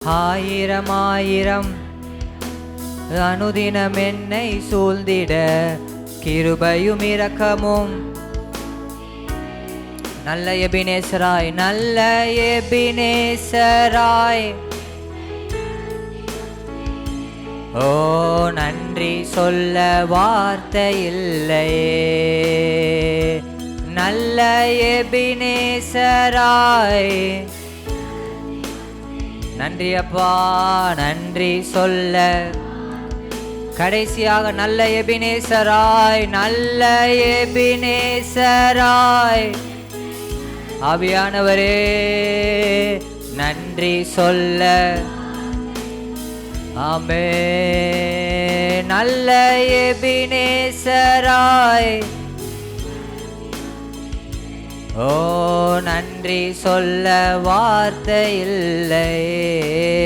ஆயிரம் ஆயிரம் அனுதினம் என்னை சூழ்ந்திட கிருபையும் இரக்கமும் நல்ல எபினேசராய் நல்ல எபினேசராய் ஓ நன்றி சொல்ல வார்த்தை இல்லையே நல்ல எபினேசராய் நன்றி அப்பா நன்றி சொல்ல கடைசியாக நல்ல எபினேசராய் நல்ல எபினேசராய் ஆவியானவரே நன்றி சொல்ல ஆமே நல்ல எபினேசராய் ஓ நன்றி சொல்ல வார்த்தை இல்லையே